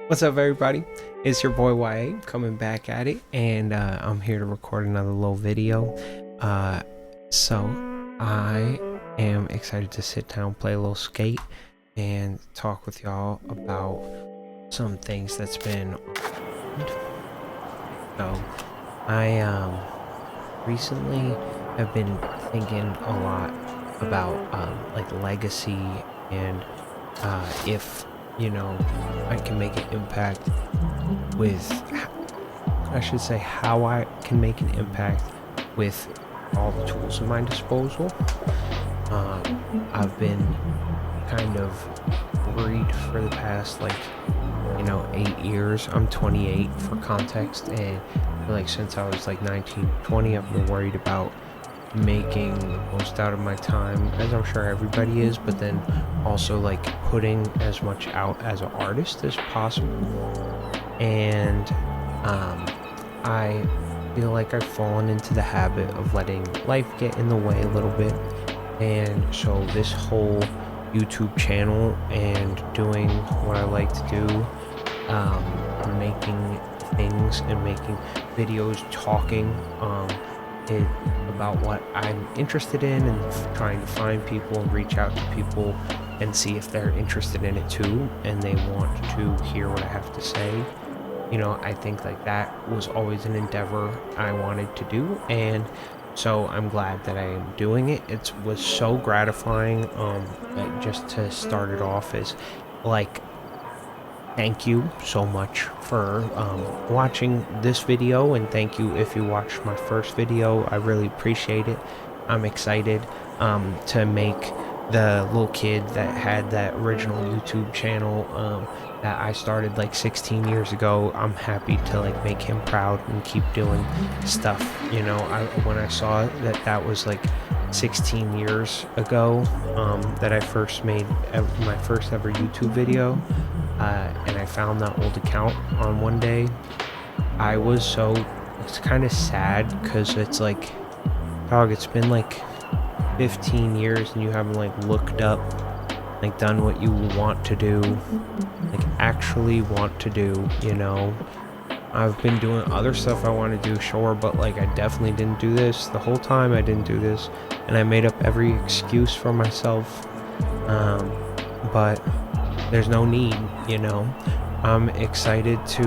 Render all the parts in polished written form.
What's up, everybody? It's your boy YA coming back at it, and I'm here to record another little video. So I am excited to sit down, play a little skate, and talk with y'all about some things that's been. So I recently have been thinking a lot about like legacy and if I can make an impact with, I should say, how I can make an impact with all the tools at my disposal. I've been kind of worried for the past 8 years. I'm 28 for context, and like since I was like 19, 20, I've been worried about making the most out of my time, as I'm sure everybody is, but then also like putting as much out as an artist as possible. And I feel like I've fallen into the habit of letting life get in the way a little bit. And so this whole YouTube channel and doing what I like to do, making things and making videos, talking about what I'm interested in, and trying to find people and reach out to people and see if they're interested in it too and they want to hear what I have to say. I think like that was always an endeavor I wanted to do, and so I'm glad that I am doing it. It was so gratifying, just to start it off as like, thank you so much for watching this video, and thank you if you watched my first video. I really appreciate it. I'm excited to make the little kid that had that original YouTube channel that I started like 16 years ago. I'm happy to like make him proud and keep doing stuff. When I saw that was like 16 years ago that I first made my first ever YouTube video, and I found that old account on one day, it's kind of sad, because it's like, dog, it's been like 15 years and you haven't like looked up, like done what you want to do, like actually want to do. I've been doing other stuff I want to do, sure, but like I definitely didn't do this the whole time. I didn't do this, and I made up every excuse for myself, but there's no need. I'm excited to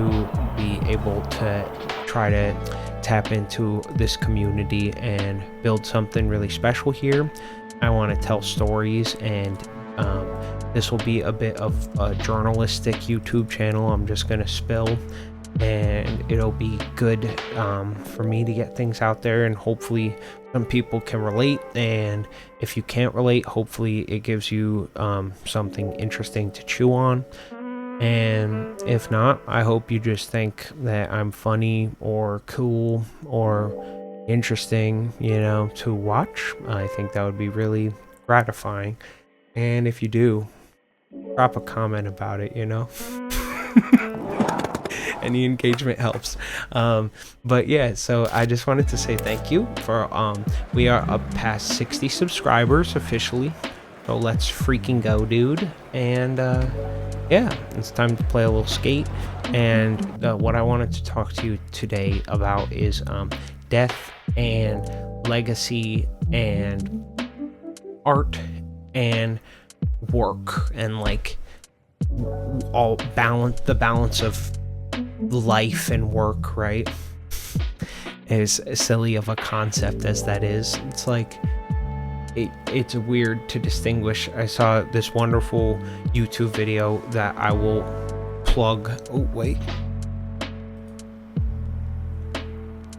be able to try to tap into this community and build something really special here. I want to tell stories, and this will be a bit of a journalistic YouTube channel. I'm just gonna spill, and it'll be good for me to get things out there, and hopefully some people can relate. And if you can't relate, hopefully it gives you something interesting to chew on. And if not, I hope you just think that I'm funny or cool or interesting, to watch. I think that would be really gratifying. And if you do, drop a comment about it. Any engagement helps. But yeah, so I just wanted to say thank you for we are up past 60 subscribers officially, so let's freaking go, dude. And yeah, it's time to play a little skate. And what I wanted to talk to you today about is death and legacy and art and work, and like all the balance of life and work, right? As silly of a concept as that is, it's like it's weird to distinguish. I saw this wonderful YouTube video that I will plug. Oh wait,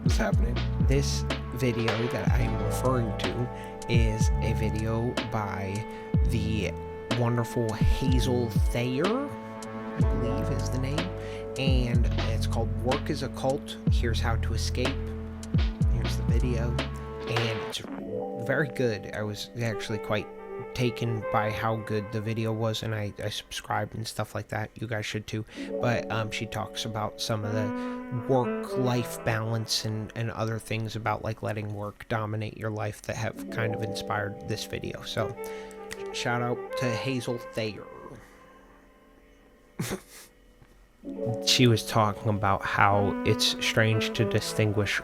what's happening? This video that I am referring to is a video by the wonderful Hazel Thayer, I believe is the name, and it's called Work is a Cult, Here's How to Escape. Here's the video, and it's very good. I was actually quite taken by how good the video was, and I subscribed and stuff like that. You guys should too. But she talks about some of the work-life balance and other things about like letting work dominate your life that have kind of inspired this video. So shout out to Hazel Thayer. she was talking about how it's strange to distinguish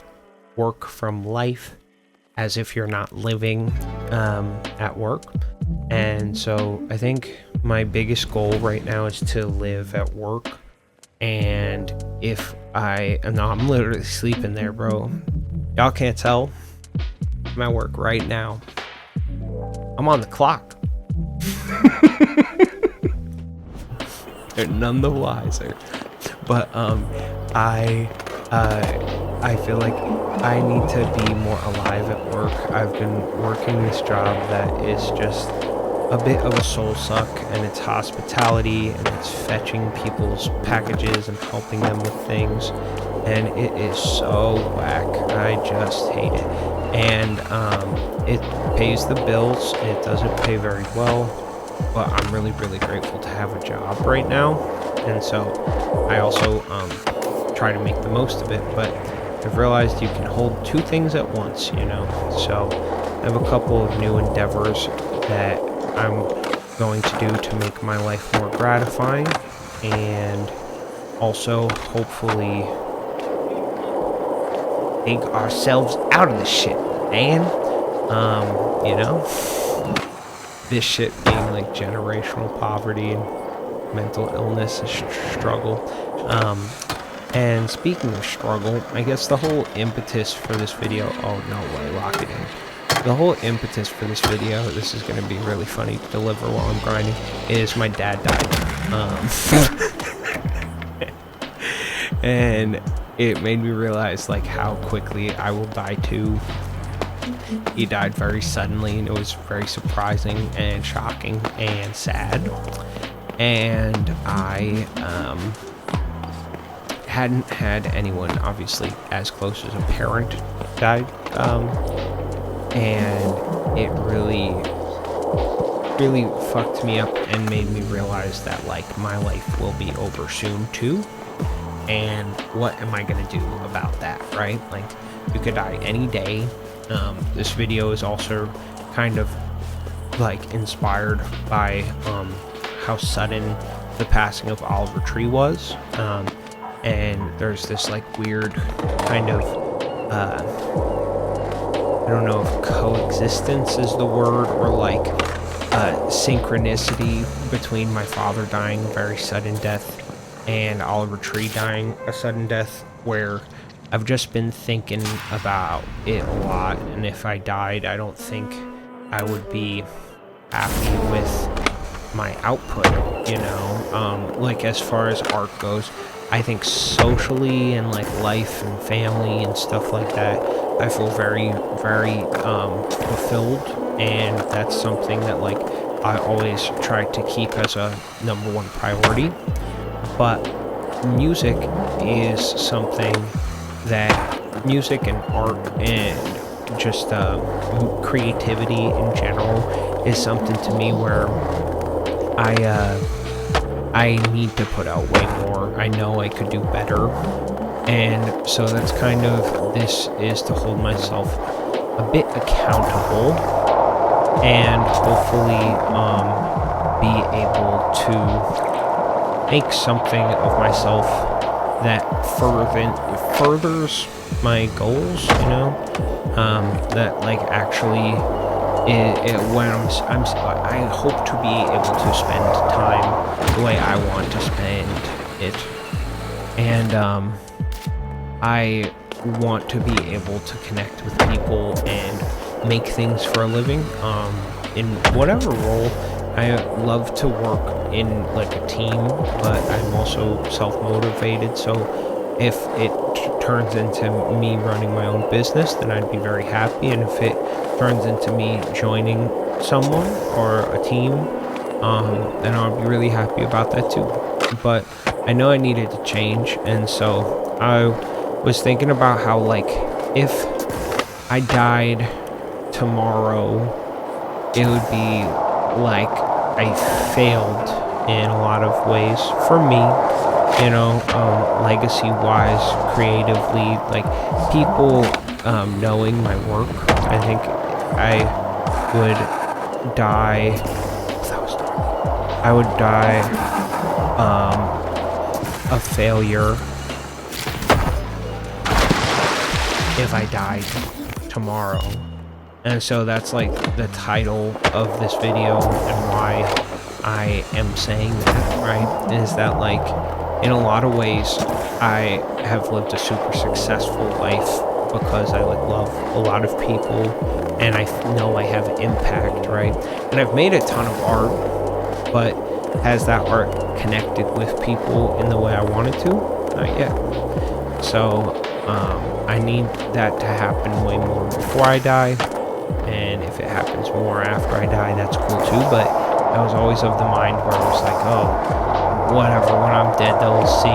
work from life, as if you're not living at work. And so I think my biggest goal right now is to live at work. And if I'm literally sleeping there, bro. Y'all can't tell. I'm at work right now. I'm on the clock. They're none the wiser. But I feel like I need to be more alive at work. I've been working this job that is just a bit of a soul suck, and it's hospitality, and it's fetching people's packages and helping them with things, and it is so whack. I just hate it. And it pays the bills. It doesn't pay very well, but I'm really grateful to have a job right now. And so I also try to make the most of it, but I've realized you can hold two things at once, you know. So I have a couple of new endeavors that I'm going to do to make my life more gratifying, and also hopefully take ourselves out of this shit, man. You know, this shit being like generational poverty and mental illness struggle. And speaking of struggle, I guess the whole impetus for this video, oh no way, lock it in. The whole impetus for this video, this is going to be really funny to deliver while I'm grinding, is my dad died. And it made me realize like how quickly I will die too. He died very suddenly, and it was very surprising and shocking and sad. And I hadn't had anyone obviously as close as a parent died, and it really fucked me up and made me realize that like my life will be over soon too, and what am I gonna do about that, right? Like, you could die any day. This video is also kind of like inspired by how sudden the passing of Oliver Tree was, and there's this like weird kind of I don't know if coexistence is the word, or like synchronicity between my father dying a very sudden death and Oliver Tree dying a sudden death, where I've just been thinking about it a lot, and if I died, I don't think I would be happy with my output, you know. Like, as far as art goes, I think socially and like life and family and stuff like that, I feel very fulfilled, and that's something that like I always try to keep as a #1 priority. But music is something that, music and art and just creativity in general is something to me where I need to put out way more. I know I could do better, and so that's kind of, this is to hold myself a bit accountable and hopefully be able to make something of myself that furthers my goals, you know, that like actually when I hope to be able to spend time the way I want to spend it, and I want to be able to connect with people and make things for a living, in whatever role. I love to work in like a team, but I'm also self-motivated, so if it turns into me running my own business, then I'd be very happy, and if it turns into me joining someone or a team, then I'll be really happy about that too. But I know I needed to change, and so I was thinking about how, like, if I died tomorrow, it would be like I failed in a lot of ways for me, you know, legacy wise, creatively, like people knowing my work. I think I would die, I would die a failure if I died tomorrow. And so that's like the title of this video, and why I am saying that, right? Is that like, in a lot of ways, I have lived a super successful life because I like love a lot of people, and I know I have impact, right? And I've made a ton of art, but has that art connected with people in the way I wanted to? Not yet. So I need that to happen way more before I die, and if it happens more after I die, that's cool too. But I was always of the mind where I was like, oh, whatever, when I'm dead they'll see,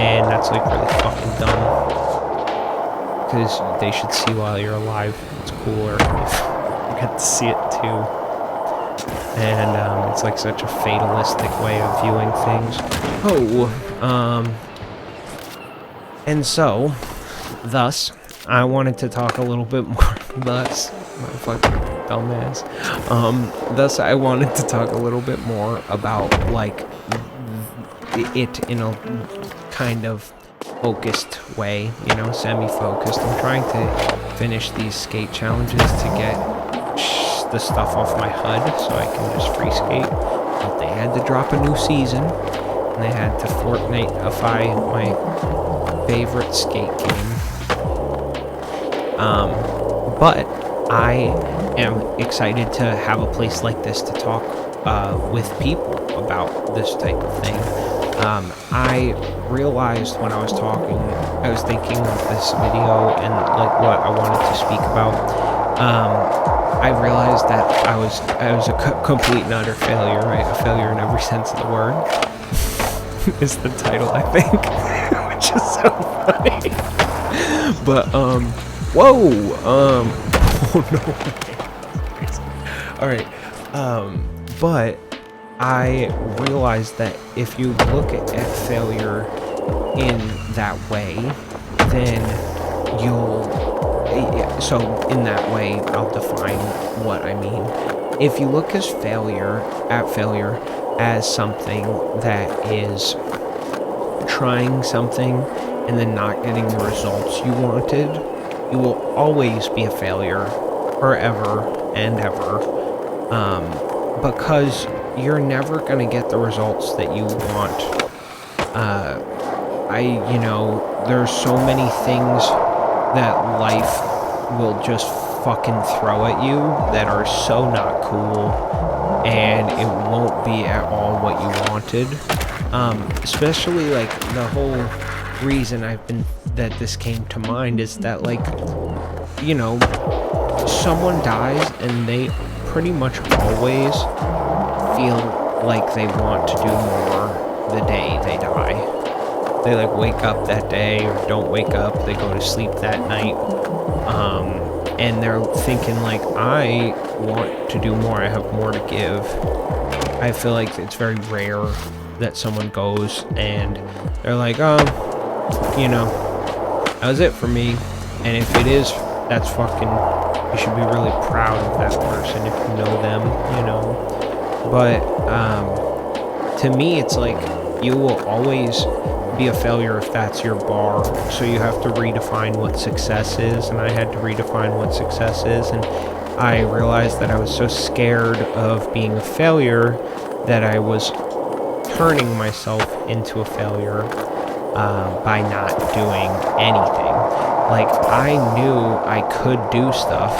and that's like really fucking dumb, because they should see while you're alive. It's cooler if you get to see it too. And it's like such a fatalistic way of viewing things. And so, thus, I wanted to talk a little bit more. Thus, my fucking dumbass. Thus, I wanted to talk a little bit more about like it in a kind of focused way, you know, semi-focused. I'm trying to finish these skate challenges to get the stuff off my HUD so I can just free skate. But they had to drop a new season, and they had to Fortnite-ify my favorite skate game. But I am excited to have a place like this to talk with people about this type of thing. I realized when I was talking, I was thinking of this video and like what I wanted to speak about. I realized that I was a complete and utter failure, right? A failure in every sense of the word is the title, I think, which is so funny. But oh no. All right. But I realized that if you look at failure in that way, then so in that way, I'll define what I mean. If you look at failure as something that is trying something and then not getting the results you wanted, you will always be a failure forever and ever, because you're never going to get the results that you want. There's so many things that life will just fucking throw at you that are so not cool, and it won't be at all what you wanted. Especially like the whole reason that this came to mind is that, like, you know, someone dies and they pretty much always feel like they want to do more the day they die. They like wake up that day or don't wake up, they go to sleep that night, and they're thinking like, I want to do more, I have more to give. I feel like it's very rare that someone goes and they're like, that was it for me. And if it is, that's fucking, you should be really proud of that person if you know them, you know. But to me, it's like you will always be a failure if that's your bar. So you have to redefine what success is, and I had to redefine what success is, and I realized that I was so scared of being a failure that I was turning myself into a failure by not doing anything. Like, I knew I could do stuff,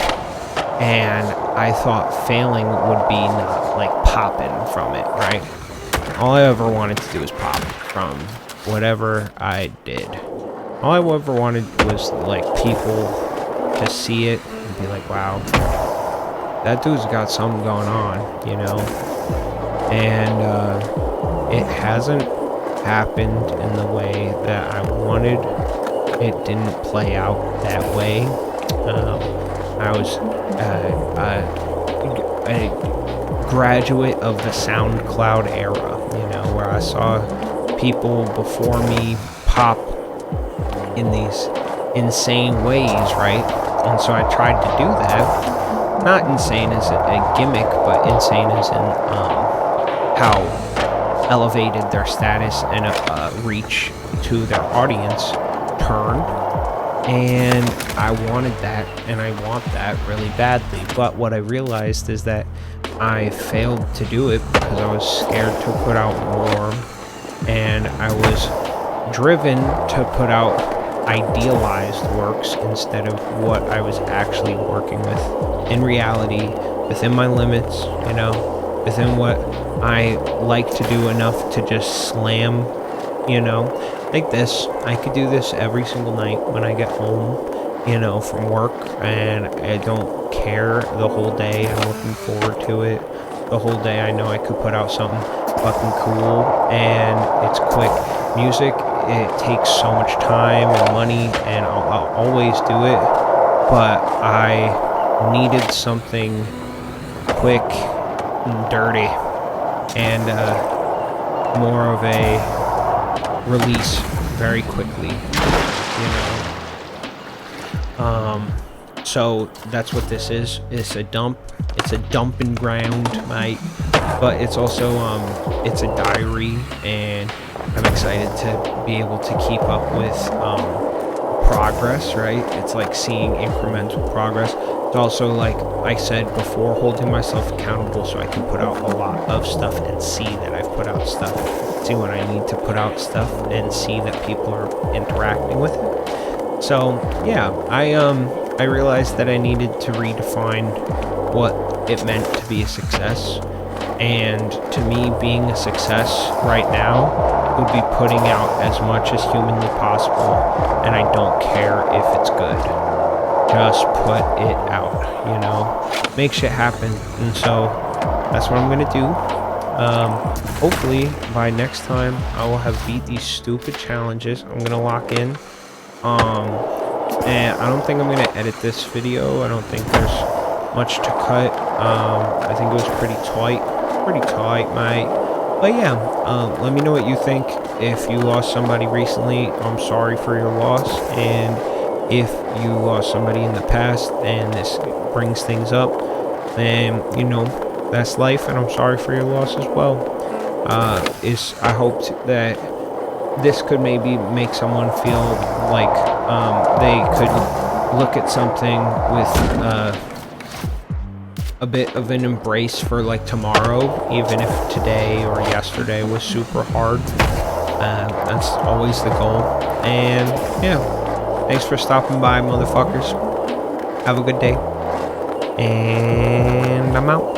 and I thought failing would be not like popping from it, right? All I ever wanted to do was pop from whatever I did. All I ever wanted was like people to see it and be like, wow, that dude's got something going on, you know? And it hasn't happened in the way that I wanted. It didn't play out that way. I was a graduate of the SoundCloud era, you know, where I saw people before me pop in these insane ways, right? And so I tried to do that. Not insane as a gimmick, but insane as in how elevated their status and reach to their audience turned. And I wanted that, and I want that really badly. But what I realized is that I failed to do it because I was scared to put out more, and I was driven to put out idealized works instead of what I was actually working with in reality, within my limits, you know, within what I like to do enough to just slam, you know, like this. I could do this every single night when I get home, you know, from work, and I don't care the whole day. I'm looking forward to it the whole day. I know I could put out something fucking cool, and it's quick. Music, it takes so much time and money, and I'll always do it, but I needed something quick and dirty and more of a release very quickly, you know. So that's what this is. It's a dump. It's a dumping ground, mate. But it's also it's a diary, and I'm excited to be able to keep up with progress, right? It's like seeing incremental progress. It's also, like I said before, holding myself accountable so I can put out a lot of stuff and see that I've put out stuff. See when I need to put out stuff and see that people are interacting with it. So yeah, I realized that I needed to redefine what it meant to be a success. And to me, being a success right now would be putting out as much as humanly possible, and I don't care if it's good. Just put it out, you know? Make shit happen. And so that's what I'm gonna do. Hopefully by next time I will have beat these stupid challenges. I'm gonna lock in. And I don't think I'm gonna edit this video. I don't think there's much to cut. I think it was pretty tight, mate. But yeah, let me know what you think. If you lost somebody recently, I'm sorry for your loss. And if you lost somebody in the past and this brings things up, then, you know, that's life, and I'm sorry for your loss as well. I hoped that this could maybe make someone feel like they could look at something with a bit of an embrace for like tomorrow, even if today or yesterday was super hard. That's always the goal. And yeah, thanks for stopping by, motherfuckers. Have a good day, and I'm out.